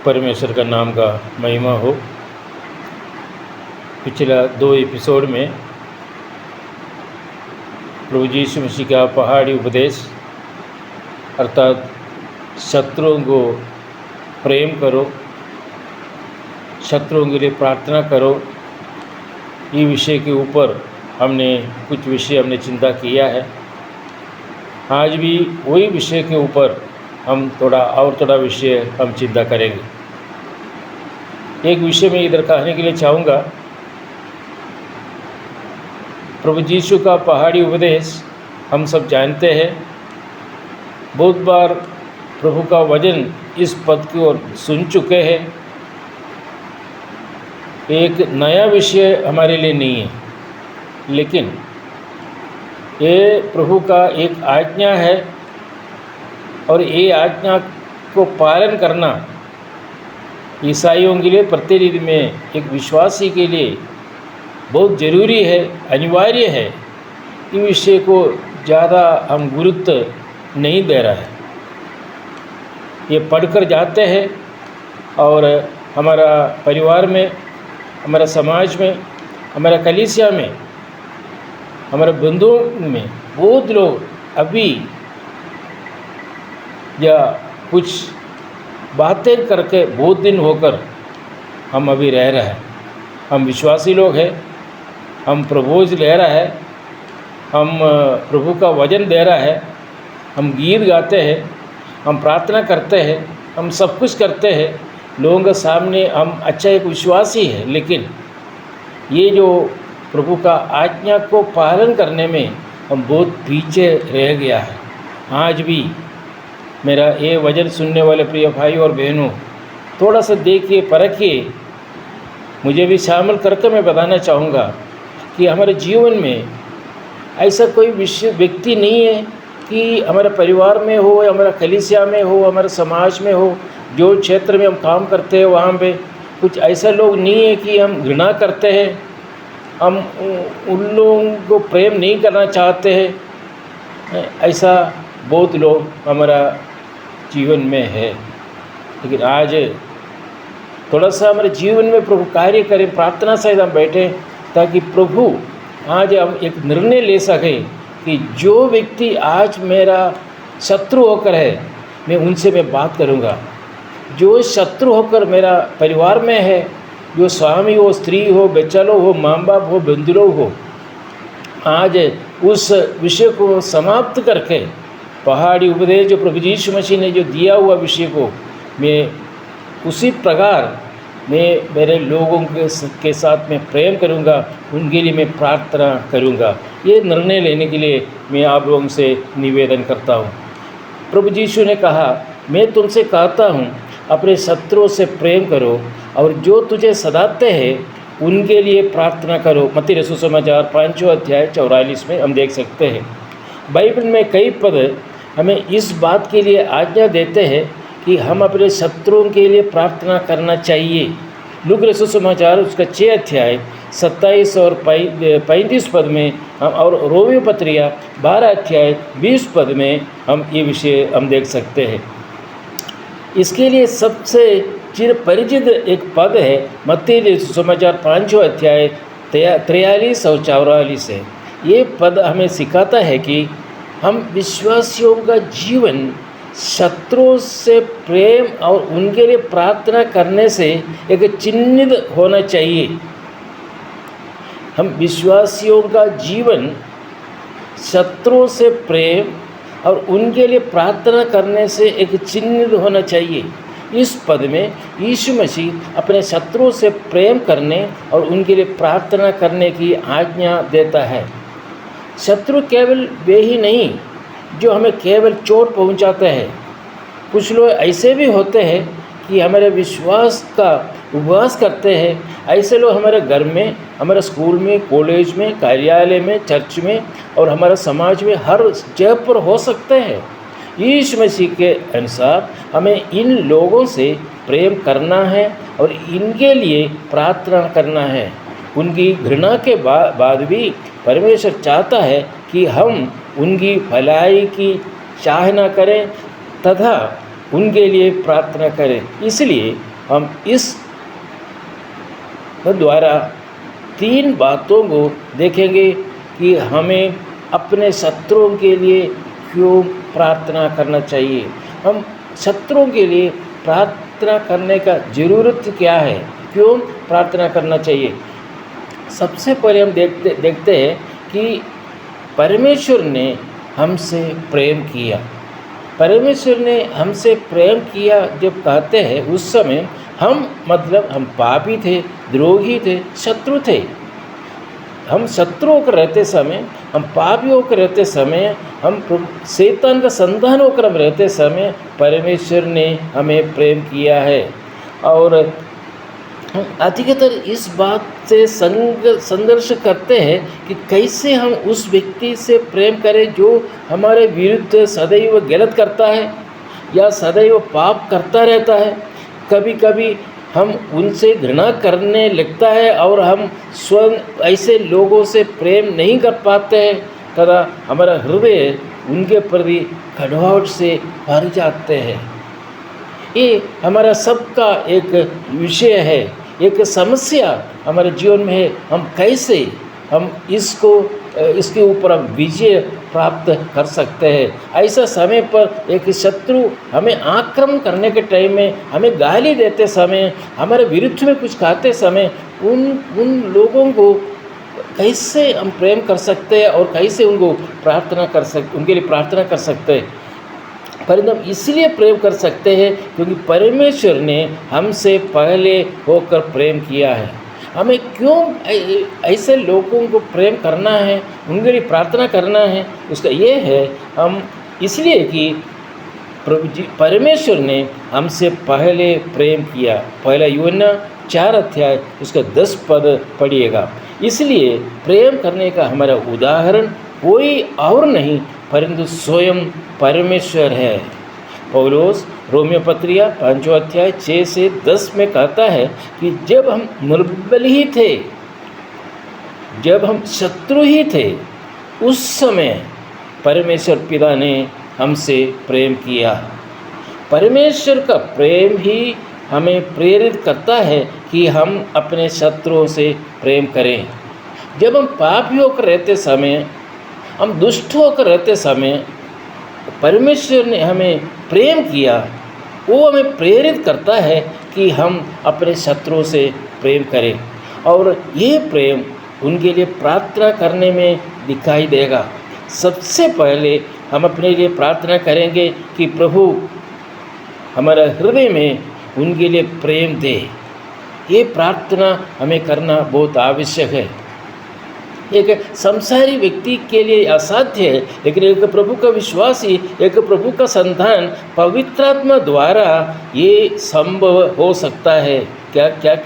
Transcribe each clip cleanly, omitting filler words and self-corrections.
परमेश्वर का नाम का महिमा हो। पिछला 2 एपिसोड में प्रभु यीशु मसीह का पहाड़ी उपदेश अर्थात शत्रुओं को प्रेम करो, शत्रुओं के लिए प्रार्थना करो, ये विषय के ऊपर हमने कुछ विषय चिंता किया है। आज भी वही विषय के ऊपर हम थोड़ा विषय हम चिंता करेंगे। एक विषय में इधर कहने के लिए चाहूँगा, प्रभु यीशु का पहाड़ी उपदेश हम सब जानते हैं। बहुत बार प्रभु का वचन इस पद की ओर सुन चुके हैं। एक नया विषय हमारे लिए नहीं है, लेकिन ये प्रभु का एक आज्ञा है और ये आज्ञा को पालन करना ईसाइयों के लिए, प्रतिनिधि में एक विश्वासी के लिए बहुत ज़रूरी है, अनिवार्य है। इस विषय को ज़्यादा हम गुरुत्व नहीं दे रहा है। ये पढ़कर जाते हैं और हमारा परिवार में, हमारा समाज में, हमारा कलीसिया में, हमारे बंधुओं में बहुत लोग अभी या कुछ बातें करके बहुत दिन होकर हम अभी रह रहे हैं। हम विश्वासी लोग हैं, हम प्रभोज ले रहा है, हम प्रभु का वचन दे रहा है, हम गीत गाते हैं, हम प्रार्थना करते हैं, हम सब कुछ करते हैं लोगों के सामने। हम अच्छा एक विश्वासी है, लेकिन ये जो प्रभु का आज्ञा को पालन करने में हम बहुत पीछे रह गया है। आज भी मेरा ये वचन सुनने वाले प्रिय भाई और बहनों, थोड़ा सा देखिए, परखिए, मुझे भी शामिल करके मैं बताना चाहूँगा कि हमारे जीवन में ऐसा कोई व्यक्ति नहीं है कि हमारे परिवार में हो, हमारा कलीसिया में हो, हमारे समाज में हो, जो क्षेत्र में हम काम करते हैं वहाँ पे कुछ ऐसा लोग नहीं है कि हम घृणा करते हैं, हम उन लोगों को प्रेम नहीं करना चाहते हैं। ऐसा बहुत लोग हमारा जीवन में है। लेकिन आज थोड़ा सा हमारे जीवन में प्रभु कार्य करें, प्रार्थना से हम बैठें, ताकि प्रभु आज हम एक निर्णय ले सकें कि जो व्यक्ति आज मेरा शत्रु होकर है, मैं उनसे मैं बात करूंगा। जो शत्रु होकर मेरा परिवार में है, जो स्वामी हो, स्त्री हो, बच्चा लोग हो, माँ बाप हो, बंधु लोग हो, आज उस विषय को समाप्त करके पहाड़ी उपदेश जो प्रभु यीशु मसीह ने जो दिया हुआ विषय को मैं उसी प्रकार मैं मेरे लोगों के साथ में प्रेम करूंगा, उनके लिए मैं प्रार्थना करूंगा। ये निर्णय लेने के लिए मैं आप लोगों से निवेदन करता हूं। प्रभु यीशु ने कहा, मैं तुमसे कहता हूं, अपने शत्रुओं से प्रेम करो और जो तुझे सताते हैं उनके लिए प्रार्थना करो। मत्ती रसूल समाचार 5 अध्याय 44 में हम देख सकते हैं। बाइबल में कई पद हमें इस बात के लिए आज्ञा देते हैं कि हम अपने शत्रुओं के लिए प्रार्थना करना चाहिए। लूका रसूल समाचार उसका 6 अध्याय 27 और 35 पद में हम, और रोमियो पत्रिया 12 अध्याय 20 पद में हम ये विषय हम देख सकते हैं। इसके लिए सबसे चिर परिचित एक पद है मत्ती रसूल समाचार 5 अध्याय 43 और 44 है। ये पद हमें सिखाता है कि हम विश्वासियों का जीवन शत्रुओं से प्रेम और उनके लिए प्रार्थना करने से एक चिन्हित होना चाहिए। हम विश्वासियों का जीवन शत्रुओं से प्रेम और उनके लिए प्रार्थना करने से एक चिन्हित होना चाहिए। इस पद में यीशु मसीह अपने शत्रुओं से प्रेम करने और उनके लिए प्रार्थना करने की आज्ञा देता है। शत्रु केवल वे ही नहीं जो हमें केवल चोट पहुंचाते हैं। कुछ लोग ऐसे भी होते हैं कि हमारे विश्वास का उपवास करते हैं। ऐसे लोग हमारे घर में, हमारे स्कूल में, कॉलेज में, कार्यालय में, चर्च में और हमारे समाज में हर जगह पर हो सकते हैं। यीशु मसीह के अनुसार हमें इन लोगों से प्रेम करना है और इनके लिए प्रार्थना करना है। उनकी घृणा के बाद भी परमेश्वर चाहता है कि हम उनकी भलाई की चाहना करें तथा उनके लिए प्रार्थना करें। इसलिए हम इस द्वारा 3 बातों को देखेंगे कि हमें अपने शत्रुओं के लिए क्यों प्रार्थना करना चाहिए। हम शत्रुओं के लिए प्रार्थना करने का ज़रूरत क्या है, क्यों प्रार्थना करना चाहिए। सबसे पहले हम देखते हैं कि परमेश्वर ने हमसे प्रेम किया। परमेश्वर ने हमसे प्रेम किया जब कहते हैं, उस समय हम पापी थे, द्रोही थे, शत्रु थे। हम शत्रु होकर रहते समय, हम पापी होकर रहते समय, हम शैतान का संतान होकर हम रहते समय परमेश्वर ने हमें प्रेम किया है। और हम अधिकतर इस बात से संघर्ष करते हैं कि कैसे हम उस व्यक्ति से प्रेम करें जो हमारे विरुद्ध सदैव गलत करता है या सदैव पाप करता रहता है। कभी कभी हम उनसे घृणा करने लगता है और हम स्वयं ऐसे लोगों से प्रेम नहीं कर पाते हैं तथा हमारा हृदय उनके प्रति कड़वाहट से भर जाते हैं। ये हमारा सबका एक विषय है, एक समस्या हमारे जीवन में है। हम कैसे इसके ऊपर हम विजय प्राप्त कर सकते हैं। ऐसा समय पर एक शत्रु हमें आक्रमण करने के टाइम में, हमें गाली देते समय, हमारे विरुद्ध में कुछ कहते समय उन लोगों को कैसे हम प्रेम कर सकते हैं और कैसे उनके लिए प्रार्थना कर सकते हैं। परिणाम इसलिए प्रेम कर सकते हैं क्योंकि परमेश्वर ने हमसे पहले होकर प्रेम किया है। हमें क्यों ऐसे लोगों को प्रेम करना है, उनके लिए प्रार्थना करना है, उसका ये है हम इसलिए कि परमेश्वर ने हमसे पहले प्रेम किया। पहला यूहन्ना 4 अध्याय उसका 10 पद पढ़िएगा। इसलिए प्रेम करने का हमारा उदाहरण कोई और नहीं परंतु स्वयं परमेश्वर है। पौलुस रोमियो पत्रिया 5 अध्याय 6 से 10 में कहता है कि जब हम निर्बल ही थे, जब हम शत्रु ही थे, उस समय परमेश्वर पिता ने हमसे प्रेम किया। परमेश्वर का प्रेम ही हमें प्रेरित करता है कि हम अपने शत्रुओं से प्रेम करें। जब हम पापी होकर रहते समय, हम दुष्ट होकर रहते समय परमेश्वर ने हमें प्रेम किया, वो हमें प्रेरित करता है कि हम अपने शत्रुओं से प्रेम करें। और ये प्रेम उनके लिए प्रार्थना करने में दिखाई देगा। सबसे पहले हम अपने लिए प्रार्थना करेंगे कि प्रभु हमारे हृदय में उनके लिए प्रेम दे। ये प्रार्थना हमें करना बहुत आवश्यक है। एक संसारी व्यक्ति के लिए असाध्य है, लेकिन एक प्रभु का विश्वासी, एक प्रभु का संतान पवित्र आत्मा द्वारा ये संभव हो सकता है।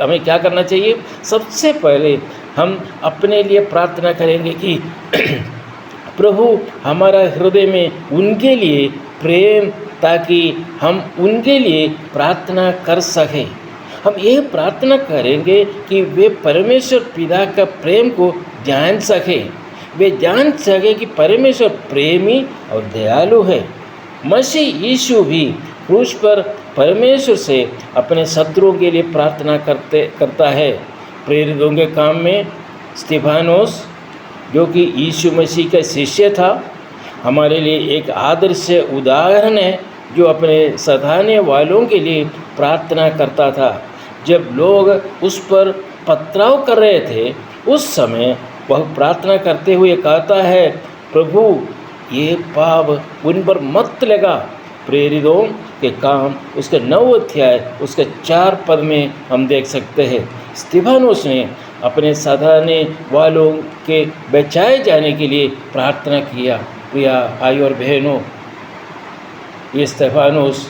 हमें क्या करना चाहिए? सबसे पहले हम अपने लिए प्रार्थना करेंगे कि प्रभु हमारा हृदय में उनके लिए प्रेम, ताकि हम उनके लिए प्रार्थना कर सकें। हम ये प्रार्थना करेंगे कि वे परमेश्वर पिता का प्रेम को जान सकें। वे जान सकें कि परमेश्वर प्रेमी और दयालु है। मसीह यीशु भी क्रूस पर परमेश्वर से अपने शत्रुओं के लिए प्रार्थना करता है। प्रेरितों के काम में स्तिफानोस, जो कि यीशु मसीह का शिष्य था, हमारे लिए एक आदर्श उदाहरण है, जो अपने सताने वालों के लिए प्रार्थना करता था। जब लोग उस पर पथराव कर रहे थे, उस समय वह प्रार्थना करते हुए कहता है, प्रभु ये पाप उन पर मत लगा। प्रेरितों के काम उसके 9 अध्याय उसके 4 पद में हम देख सकते हैं। स्तिफानोस ने अपने सताने वालों के बचाए जाने के लिए प्रार्थना किया। प्रिया भाई और बहनों, ये स्तिफानोस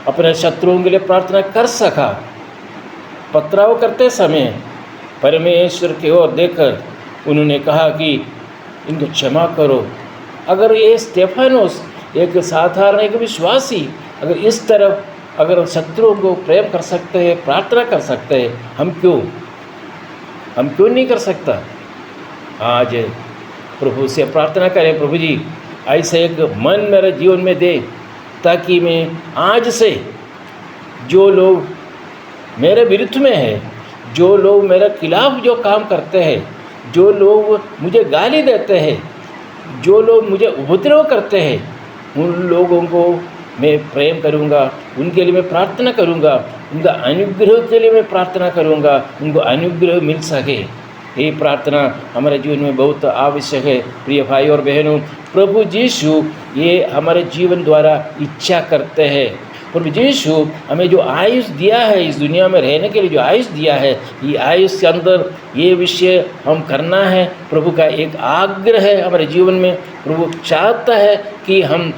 अपने शत्रुओं के लिए प्रार्थना कर सका। पथराव करते समय परमेश्वर की ओर देखकर उन्होंने कहा कि इनको क्षमा करो। अगर ये स्तिफानोस एक साधारण एक विश्वासी अगर इस तरफ अगर शत्रुओं को प्रेम कर सकते हैं, प्रार्थना कर सकते हैं, हम क्यों नहीं कर सकता? आज प्रभु से प्रार्थना करें, प्रभु जी ऐसे एक मन मेरे जीवन में दे, ताकि मैं आज से जो लोग मेरे विरुद्ध में है, जो लोग मेरे खिलाफ जो काम करते हैं, जो लोग मुझे गाली देते हैं, जो लोग मुझे उपद्रव करते हैं, उन लोगों को मैं प्रेम करूँगा, उनके लिए मैं प्रार्थना करूँगा, उनका अनुग्रह के लिए मैं प्रार्थना करूँगा, उनको अनुग्रह मिल सके। ये प्रार्थना हमारे जीवन में बहुत आवश्यक है। प्रिय भाई और बहनों, प्रभु यीशु ये हमारे जीवन द्वारा इच्छा करते हैं। प्रभु यीशु हमें जो आयुष दिया है, इस दुनिया में रहने के लिए जो आयुष दिया है, ये आयुष के अंदर ये विषय हम करना है। प्रभु का एक आग्रह है हमारे जीवन में। प्रभु चाहता है कि हम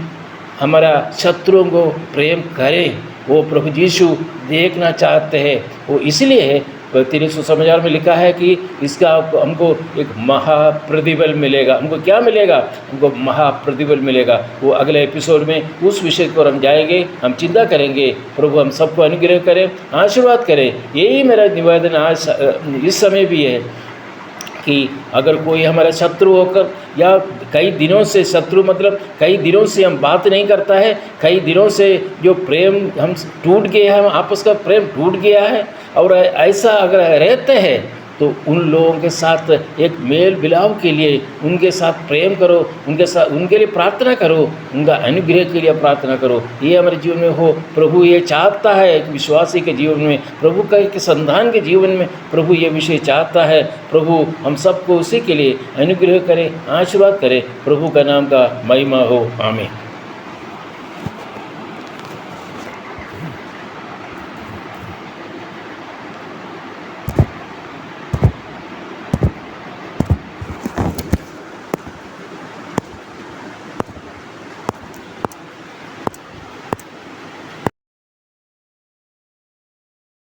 हमारा शत्रुओं को प्रेम करें। वो प्रभु यीशु देखना चाहते हैं। वो इसलिए 300 में लिखा है कि इसका हमको एक महाप्रतिफल मिलेगा। हमको क्या मिलेगा? हमको महाप्रतिफल मिलेगा। वो अगले एपिसोड में उस विषय पर हम जाएंगे, हम चिंता करेंगे। प्रभु हम सबको अनुग्रह करें, आशीर्वाद करें। यही मेरा निवेदन आज इस समय भी है कि अगर कोई हमारा शत्रु होकर, या कई दिनों से शत्रु मतलब कई दिनों से हम बात नहीं करता है, कई दिनों से जो प्रेम हम टूट गया है, हम आपस का प्रेम टूट गया है, और ऐसा अगर रहते हैं तो उन लोगों के साथ एक मेल मिलाप के लिए उनके साथ प्रेम करो, उनके साथ उनके लिए प्रार्थना करो, उनका अनुग्रह के लिए प्रार्थना करो। ये हमारे जीवन में हो। प्रभु ये चाहता है एक विश्वासी के जीवन में, प्रभु का एक संतान के जीवन में प्रभु ये विषय चाहता है। प्रभु हम सबको उसी के लिए अनुग्रह करे, आशीर्वाद करे। प्रभु का नाम का महिमा हो। आमीन।